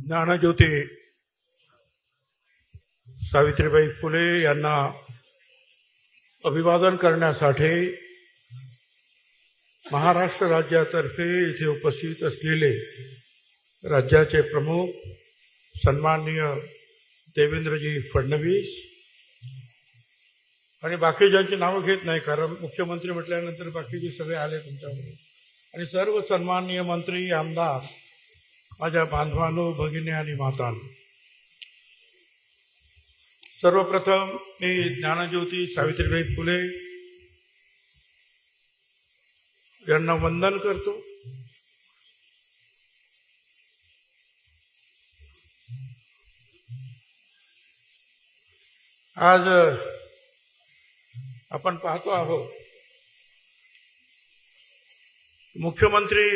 ज्ञानज्योती सावित्रीबाई फुले यांना अभिवादन करण्यासाठी महाराष्ट्र राज्यातर्फे इथे उपस्थित असलेले राज्याचे प्रमुख सन्माननीय देवेंद्रजी फडणवीस आणि बाकी ज्यांची नावं घेत नाही कारण मुख्यमंत्री म्हटल्यानंतर बाकीचे सगळे आले तुमच्याकडे आणि सर्व सन्माननीय मंत्री आमदार माझ्या बांधवांनो भगिनी आणि मातांनो, सर्वप्रथम मी ज्ञानज्योती सावित्रीबाई फुले यांना वंदन करतो. आज आपण पाहतो आहोत मुख्यमंत्री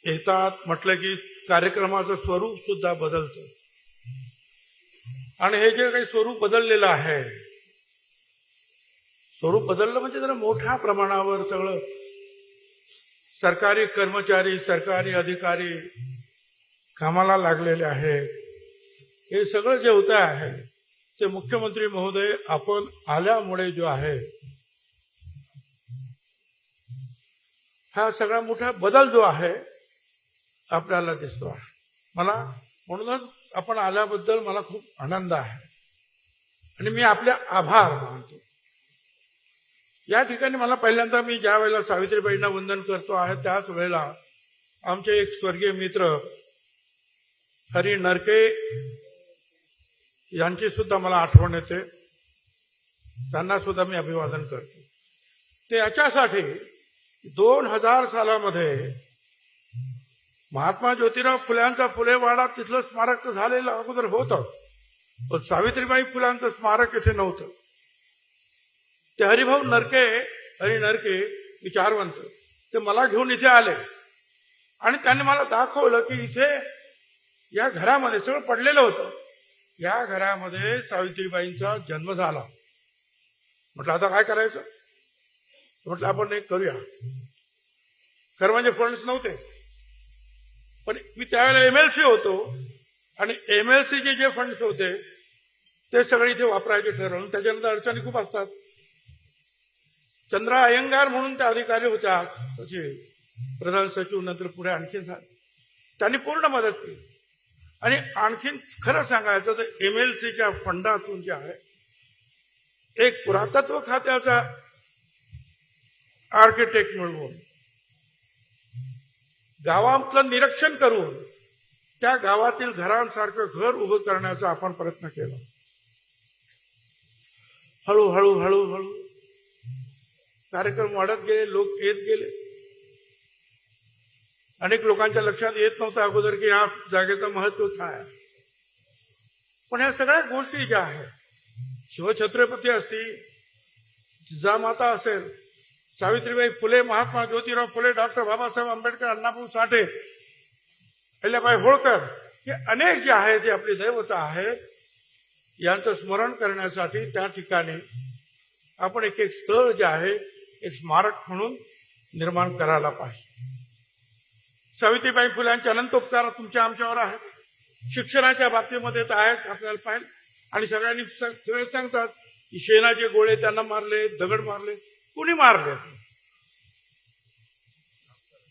येतात म्हटलं की कार्यक्रमाचं स्वरूप सुद्धा बदलतं आणि हे जे काही स्वरूप बदललेलं आहे, स्वरूप बदललं म्हणजे जरा मोठ्या प्रमाणावर सगळं सरकारी कर्मचारी सरकारी अधिकारी कामाला लागलेले आहेत. हे सगळं जे होतं आहे ते मुख्यमंत्री महोदय आपण आल्यामुळे जो आहे हा सगळा मोठा बदल जो आहे आपल्याला दिसतो आहे. मला म्हणूनच आपण आल्याबद्दल मला खूप आनंद आहे आणि मी आपले आभार मानतो. या ठिकाणी मला पहिल्यांदा मी ज्या वेळेला सावित्रीबाईंना वंदन करतो आहे त्याच वेळेला आमचे एक स्वर्गीय मित्र हरी नरके यांची सुद्धा मला आठवण येते. त्यांना सुद्धा मी अभिवादन करतो. ते याच्यासाठी 2000 सालामध्ये महात्मा ज्योतिराव फुल्यांचा फुलेवाडा तिथलं स्मारक तर झालेलं अगोदर होतं, पण सावित्रीबाई फुलांचं स्मारक इथे नव्हतं. ते हरिभाऊ नरके विचारवंत ते मला घेऊन इथे आले आणि त्यांनी मला दाखवलं की इथे या घरामध्ये सगळं पडलेलं होतं. या घरामध्ये सावित्रीबाईंचा जन्म झाला. म्हटलं आता काय करायचं, म्हटलं आपण एक करूया. खरं म्हणजे फंड्स नव्हते, पण मी त्यावेळेला एमएलसी होतो आणि एमएलसीचे जे फंड्स होते ते सगळे इथे वापरायचे ठरवलं. त्याच्यानंतर अडचणी खूप असतात. चंद्रा अय्यंगार म्हणून त्या अधिकारी होत्या सचिव, प्रधान सचिव, नंतर पुढे आणखीन झाले. त्यांनी पूर्ण मदत केली आणि आणखीन खरं सांगायचं तर एमएलसीच्या फंडातून जे आहे एक पुरातत्व खात्याचा आर्किटेक्ट मिळवून गावातलं निरीक्षण करून त्या गावातील घरांसारखं घर उभं करण्याचा आपण प्रयत्न केला. हळूहळू कार्यक्रम वाढत गेले, लोक येत गेले. अनेक लोकांच्या लक्षात येत नव्हतं अगोदर की या जागेचं महत्व काय. पण ह्या सगळ्या गोष्टी ज्या आहेत, शिवछत्रपती असतील, जिजामाता असेल, सावित्रीबाई फुले, महात्मा ज्योतिराव फुले, डॉक्टर बाबासाहेब आंबेडकर, अण्णाभाऊ साठे, अहिल्याबाई होळकर, हे अनेक जे आहे ते आपली दैवता आहेत. यांचं स्मरण करण्यासाठी त्या ठिकाणी आपण एक एक स्थळ जे आहे एक स्मारक म्हणून निर्माण करायला पाहिजे. सावित्रीबाई फुल्यांचे अनंत उपकार तुमच्या आमच्यावर आहेत. शिक्षणाच्या बाबतीमध्ये तर आहेच आपल्याला पाहिजे. आणि सगळ्यांनी सगळे सांगतात की शेणाचे गोळे त्यांना मारले, दगड मारले. कुणी मारले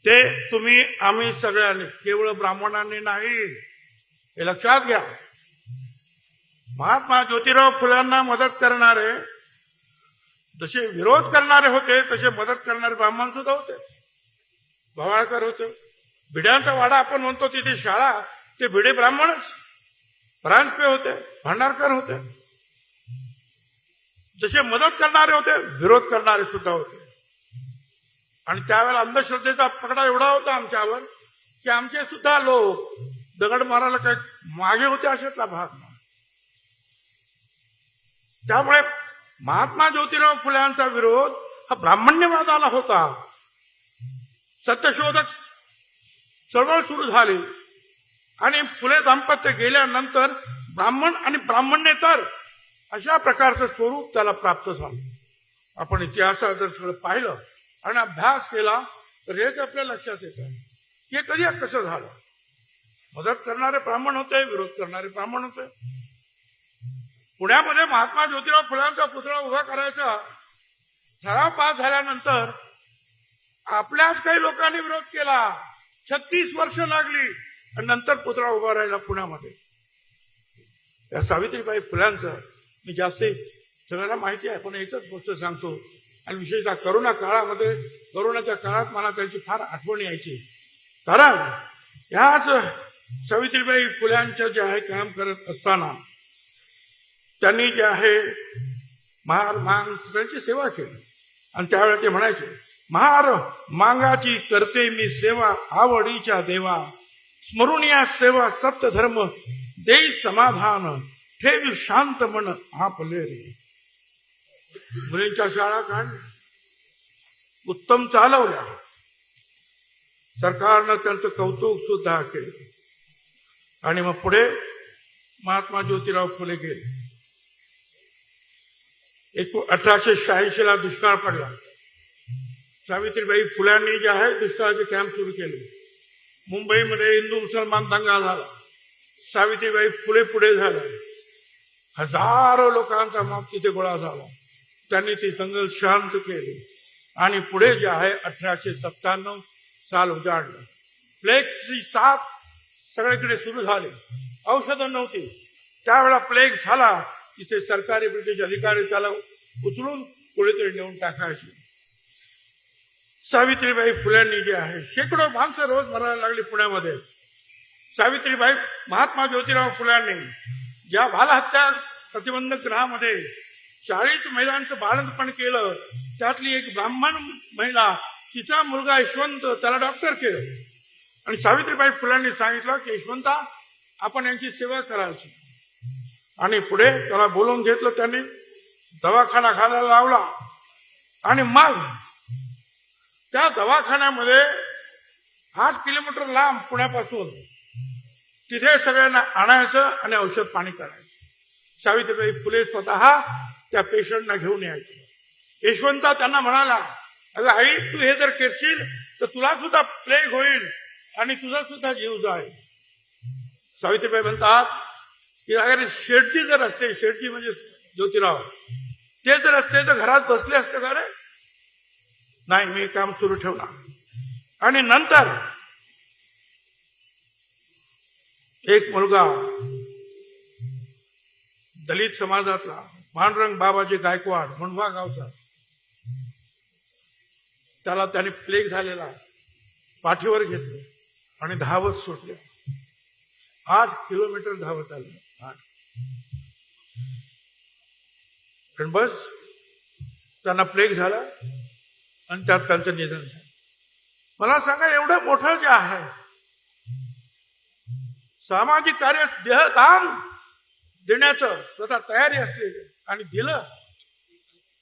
ते तुम्ही आम्ही सगळ्यांनी, केवळ ब्राह्मणांनी नाही, हे लक्षात घ्या. महात्मा ज्योतिराव फुल्यांना मदत करणारे जसे विरोध करणारे होते तसे मदत करणारे ब्राह्मण सुद्धा होते. भवाळकर होते. भिड्यांचा वाडा आपण म्हणतो तिथे शाळा, ते भिडे ब्राह्मणच. परांजपे होते, भांडारकर होते. जसे मदत करणारे होते विरोध करणारे सुद्धा होते. आणि त्यावेळेला अंधश्रद्धेचा पकडा एवढा होता आमच्यावर की आमचे सुद्धा लोक दगड मारायला काय मागे होते अशातला भाग. त्यामुळे महात्मा ज्योतिराव फुल्यांचा विरोध हा ब्राह्मण्यवादाला होता. सत्यशोधक चळवळ सुरू झाली आणि फुले दाम्पत्य गेल्यानंतर ब्राह्मण आणि ब्राह्मण्येतर अशा प्रकारचं स्वरूप त्याला प्राप्त झालं. आपण इतिहासात जर सगळं पाहिलं आणि अभ्यास केला तर हेच आपल्या लक्षात येतं हे कधी कसं झालं. मदत करणारे ब्राह्मण होते, विरोध करणारे ब्राह्मण होते. पुण्यामध्ये महात्मा ज्योतिराव फुलांचा पुतळा उभा करायचा ठराव पास झाल्यानंतर आपल्याच काही लोकांनी विरोध केला. 36 वर्ष लागली आणि नंतर पुतळा उभा राहिला पुण्यामध्ये. या सावित्रीबाई फुल्यांचं मी जास्ती सगळ्यांना माहिती आहे, पण एकच गोष्ट सांगतो, आणि विशेषतः करोनाच्या काळात मला त्यांची फार आठवण यायची. कारण याच सावित्रीबाई फुल्यांच्या जे आहे काम करत असताना त्यांनी जे आहे महार मांग सगळ्यांची सेवा केली. आणि त्यावेळेला ते म्हणायचे, महार मांगाची करते मी सेवा आवडीच्या देवा, स्मरून या सेवा सत्य धर्म देई समाधान, ठेवी शांत मन आपले रे. मुलींच्या शाळा काढल्या, उत्तम चालवल्या, सरकारनं त्यांचं कौतुक सुद्धा केलं. आणि मग पुढे महात्मा ज्योतिराव फुले गेले. 1886ला दुष्काळ पडला. सावित्रीबाई फुल्यांनी जे आहे दुष्काळाचे कॅम्प सुरू केले. मुंबईमध्ये हिंदू मुसलमान दंगा झाला. सावित्रीबाई फुले पुढे झाल्या. हजारो लोकांचा मॉब तिथे गोळा झाला. त्यांनी ती दंगल शांत केली आणि पुढे जे आहे 1897 साल उजाडलं. प्लेगची साथ सगळीकडे सुरू झाली. औषधं नव्हती. त्यावेळेला प्लेग झाला, तिथे सरकारी ब्रिटिश अधिकारी त्याला उचलून कुठेतरी नेऊन टाकायचे. सावित्रीबाई फुल्यांनी जे आहे शेकडो माणसं रोज मरायला लागली पुण्यामध्ये. सावित्रीबाई महात्मा ज्योतिराव फुल्यांनी ज्या बालहत्या प्रतिबंधक गृहामध्ये 40 महिलांचं बाळंतपण केलं, त्यातली एक ब्राह्मण महिला, तिचा मुलगा यशवंत, त्याला डॉक्टर केलं. आणि सावित्रीबाई फुल्यांनी सांगितलं की यशवंता, आपण यांची सेवा करायची. आणि पुढे त्याला बोलवून घेतलं. त्यांनी दवाखाना घालायला लावला. आणि मग त्या दवाखान्यामध्ये 8 किलोमीटर लांब पुण्यापासून तिथे सगळ्यांना आणायचं आणि औषध पाणी करायचं. सावित्रीबाई फुले स्वतः त्या पेशंटना घेऊन यायचे. यशवंता त्यांना म्हणाला, अगं आई, तू हे जर करशील तर तुला सुद्धा प्लेग होईल आणि तुझा सुद्धा जीव जाईल. सावित्रीबाई म्हणतात की अगर शेठजी जर असते, शेठजी म्हणजे ज्योतिराव, ते जर असते तर घरात बसले असते का रे? नाही, मी काम सुरू ठेवणार. आणि नंतर एक मुलगा दलित समाजाचा पांडुरंग बाबाजी गायकवाड मुंडवा गावचा, त्याला त्याने प्लेग झालेला पाठीवर घेतले आणि धावत सुटले. 8 किलोमीटर धावत आले. पण बस त्यांना प्लेग झाला आणि त्यात त्यांचं निधन झालं. मला सांगा, एवढं मोठं जे आहे सामाजिक कार्य, देहदान देण्याचं स्वतः तयारी असते आणि दिलं,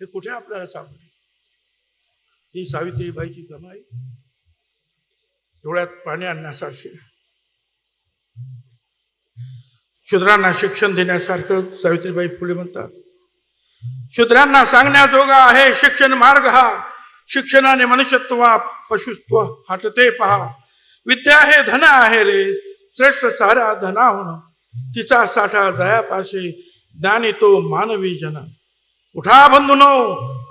हे कुठे आपल्याला सापडेल? ही सावित्रीबाईची कमाई डोळ्यात पाणी आणण्यासारखी. शूद्रांना शिक्षण देण्यासारखं सावित्रीबाई फुले म्हणतात. शूद्रांना सांगण्याजोगा आहे शिक्षण मार्ग हा, शिक्षणाने मनुष्यत्व पशुत्व हटते पहा. विद्या हे धन आहे रे, श्रेष्ठ सारा धनाहून, तिचा साठा जयापाशी, ज्ञानी तो मानवी जन. उठा बंधुनो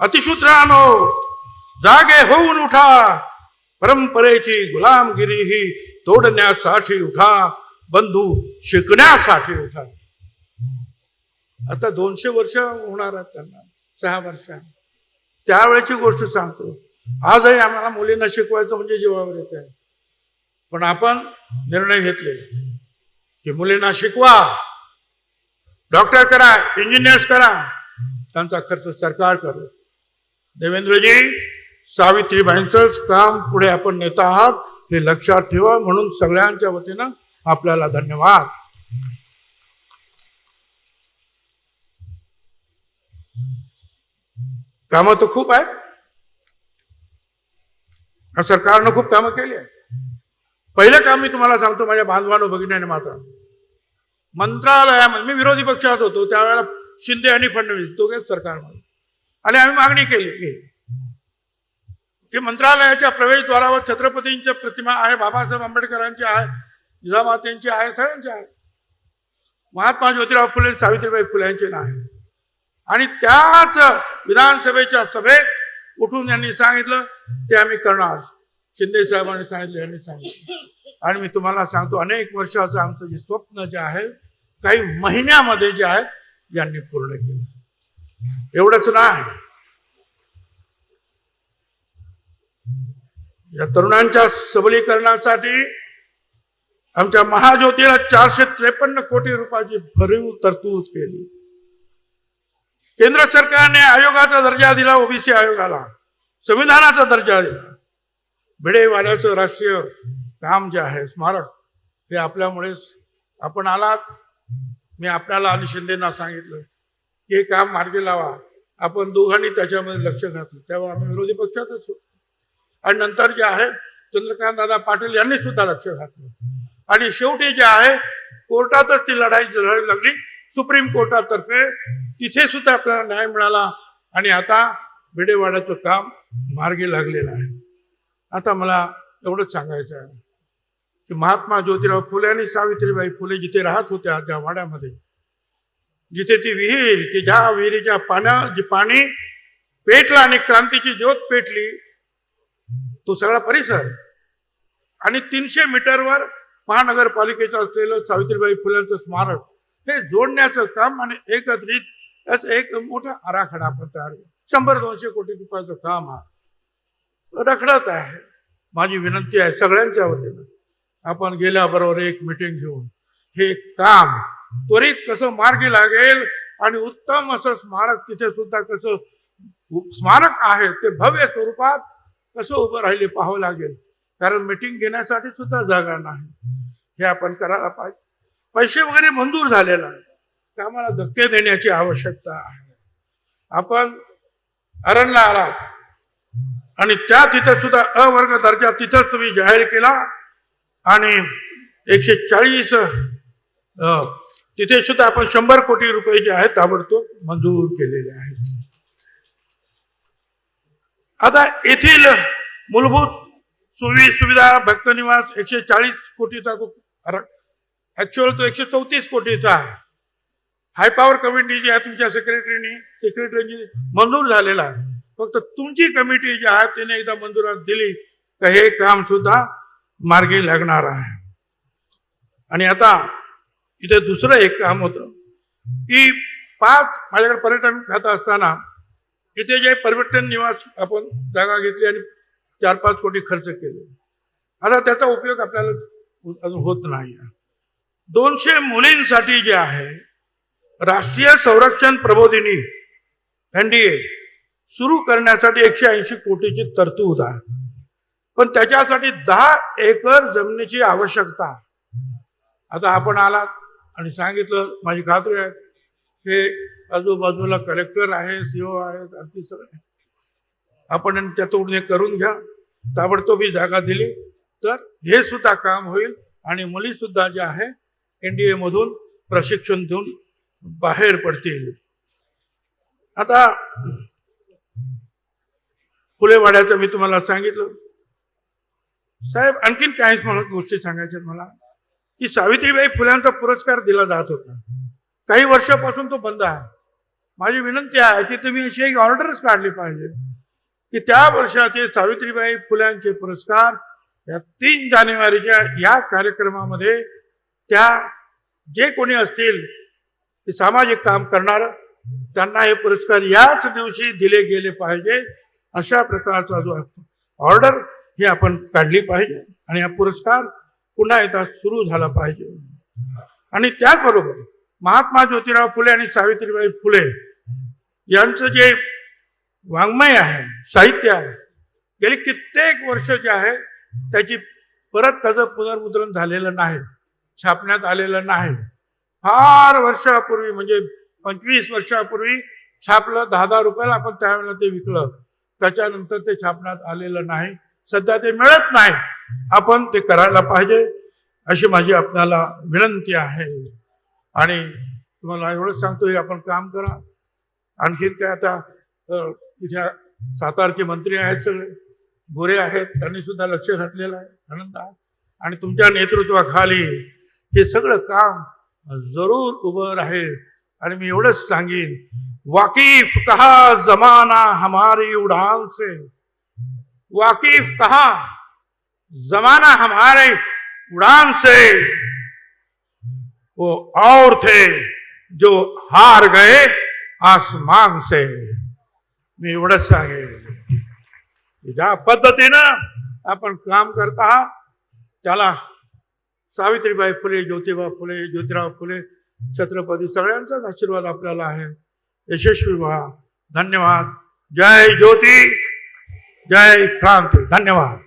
अतिशूद्रानो, जागे होऊन उठा, परंपरेची गुलामगिरी ही तोडण्यासाठी उठा, बंधू शिकण्यासाठी उठा. आता 200 वर्ष होणार आहेत त्यांना, 6 वर्षांनी. त्यावेळेची गोष्ट सांगतो. आजही आम्हाला मुलींना शिकवायचं म्हणजे जीवावर येत आहे. पण आपण निर्णय घेतले की मुलींना शिकवा, डॉक्टर करा, इंजिनियर्स करा, त्यांचा खर्च सरकार करू. देवेंद्रजी, सावित्रीबाईंचंच काम पुढे आपण नेत आहात हे लक्षात ठेवा. म्हणून सगळ्यांच्या वतीनं आपल्याला धन्यवाद. कामं तर खूप आहेत. सरकारनं खूप कामं केली आहे. पहिलं काम मी तुम्हाला सांगतो, माझ्या बांधवांनो, भगिनीने मात्र, मंत्रालयामध्ये मी विरोधी पक्षात होतो त्यावेळेला शिंदे आणि फडणवीस दोघेच सरकारमध्ये, आणि आम्ही मागणी केली की मंत्रालयाच्या प्रवेशद्वारावर छत्रपतींची प्रतिमा आहे, बाबासाहेब आंबेडकरांची आहे, जिजामातेंचे आहे, सगळ्यांचे आहे. महात्मा ज्योतिराव फुले सावित्रीबाई फुल्यांचे नाही. आणि त्याच विधानसभेच्या सभेत उठून यांनी सांगितलं ते आम्ही करणार. शिंदे साहेबांनी सांगितलं, यांनी सांगितलं. आणि मी तुम्हाला सांगतो, अनेक वर्षाचं आमचं जे स्वप्न जे आहे काही महिन्यामध्ये जे आहे यांनी पूर्ण केलं. एवढंच नाही, या तरुणांच्या सबलीकरणासाठी आमच्या महाज्योतीला 453 कोटी रुपयाची भरीव तरतूद केली. केंद्र सरकारने आयोगाचा दर्जा दिला, ओबीसी आयोगाला संविधानाचा दर्जा दिला. भिडेवाड्याचं राष्ट्रीय काम जे आहे स्मारक, हे आपल्यामुळेच आपण आलात. मी आपल्याला आणि शिंदेना सांगितलं की हे काम मार्गी लावा. आपण दोघांनी त्याच्यामध्ये लक्ष घातलं. तेव्हा आम्ही विरोधी पक्षातच होतो. आणि नंतर जे आहे चंद्रकांत दादा पाटील यांनी सुद्धा लक्ष घातलं. आणि शेवटी जे आहे कोर्टातच ती लढाई लढावी लागली, सुप्रीम कोर्टातर्फे. तिथे सुद्धा आपल्याला न्याय मिळाला. आणि आता भिडेवाड्याचं काम मार्गी लागलेलं आहे. आता मला एवढंच सांगायचं आहे की महात्मा ज्योतिराव फुले आणि सावित्रीबाई फुले जिथे राहत होत्या त्या वाड्यामध्ये, जिथे ती विहीर की ज्या विहिरीच्या जे पाणी पेटलं आणि क्रांतीची ज्योत पेटली, तो सगळा परिसर आणि 300 मीटरवर महानगरपालिकेचं असलेलं सावित्रीबाई फुल्यांचं स्मारक हे जोडण्याचं काम आणि एकत्रित एक मोठा आराखडा आपण तयार केला. 100-200 कोटी रुपयाचं काम हा रखडत आहे. माझी विनंती आहे सगळ्यांच्या वतीनं, आपण गेल्याबरोबर एक मीटिंग घेऊन हे काम त्वरित कसं मार्गी लागेल आणि उत्तम असं स्मारक तिथे सुद्धा कसं स्मारक आहे ते भव्य स्वरूपात कसं उभं राहिले पाहावं लागेल. कारण मीटिंग घेण्यासाठी सुद्धा जागा नाही. हे आपण करायला पाहिजे. पैसे वगैरे मंजूर झालेला आहे, कामाला धक्के देण्याची आवश्यकता आहे. आपण अरणला आला आणि त्या तिथे सुद्धा अवर्ग दर्जा तिथंच तुम्ही जाहीर केला आणि 140 तिथे सुद्धा आपण 100 कोटी रुपये जे आहेत ताबडतोब मंजूर केलेले आहेत. आता येथील मूलभूत सुविधा भक्तनिवास 140 कोटीचा तो ऍक्च्युअल तो 134 कोटीचा आहे. हाय पॉवर कमिटी जी आहे तुमच्या सेक्रेटरीनी मंजूर झालेला आहे. फक्त तुमची कमिटी जी आहे तिने एकदा मंजुरात दिली तर हे काम सुद्धा मार्गी लागणार आहे. आणि आता इथे दुसरं एक काम होतं की माझ्याकडे पर्यटन खातं असताना इथे जे पर्यटन निवास आपण जागा घेतली आणि 4-5 कोटी खर्च केले. आता त्याचा उपयोग आपल्याला अजून होत नाही. 200 मुलींसाठी जे आहे राष्ट्रीय संरक्षण प्रबोधिनी NDA सुरू करण्यासाठी 180 कोटीची तरतूद आहे. पण त्याच्यासाठी 10 एकर जमिनीची आवश्यकता आहे. आता आपण आलात आणि सांगितलं, माझी खात्री आहे हे आजूबाजूला कलेक्टर आहे, CO आहेत, आणखी सगळे आपण त्या तोडणे करून घ्या. ताबडतोब ही जागा दिली तर हे सुद्धा काम होईल आणि मुली सुद्धा जे आहे NDA मधून प्रशिक्षण देऊन बाहेर पडतील. आता फुलेवाड्याचं मी तुम्हाला सांगितलं. साहेब आणखीन काही गोष्टी सांगायच्या मला की सावित्रीबाई फुल्यांचा पुरस्कार दिला जात होता, काही वर्षापासून तो बंद आहे. माझी विनंती आहे की तुम्ही अशी एक ऑर्डरच काढली पाहिजे की त्या वर्षाचे सावित्रीबाई फुल्यांचे पुरस्कार या 3 जानेवारीच्या या कार्यक्रमामध्ये त्या जे कोणी असतील ते सामाजिक काम करणार त्यांना हे पुरस्कार याच दिवशी दिले गेले पाहिजे. अशा प्रकारचा जो ऑर्डर ही आपण काढली पाहिजे आणि हा पुरस्कार पुन्हा एकदा सुरू झाला पाहिजे. आणि त्याचबरोबर महात्मा ज्योतिराव फुले आणि सावित्रीबाई फुले यांचं जे वाङ्मय आहे, साहित्य आहे, गेली कित्येक वर्ष जे आहे त्याची त्याचं पुनर्मुद्रण झालेलं नाही, छापण्यात आलेलं नाही. फार वर्षापूर्वी म्हणजे 25 वर्षापूर्वी छापलं, 10-10 रुपयाला आपण त्यावेळेला ते विकलं. त्याच्यानंतर ते छापण्यात आलेलं नाही, सध्या ते मिळत नाही. आपण ते करायला पाहिजे अशी माझी आपल्याला विनंती आहे. आणि तुम्हाला एवढंच सांगतो की आपण काम करा. आणखीन काय आता तिथे सातारचे मंत्री आहेत, सगळे गोरे आहेत, त्यांनी सुद्धा लक्ष घातलेलं आहे. आनंद आहे. आणि तुमच्या नेतृत्वाखाली हे सगळं काम जरूर उभं राहील. आणि मी एवढंच सांगेन, वाकिफ कहा जमाना हमारी उड़ान से, वाकिफ कहा जमाना हमारे उड़ान से, वो और थे जो हार गए आसमान से. मी एवढंच सांगेन, ज्या पद्धतीनं आपण काम करत आहात त्याला सावित्रीबाई फुले, ज्योतिबा फुले, ज्योतिराव फुले, छत्रपती सगळ्यांचाच आशीर्वाद आपल्याला आहे. यशस्वी व्हा. धन्यवाद. जय ज्योती, जय क्रांती. धन्यवाद.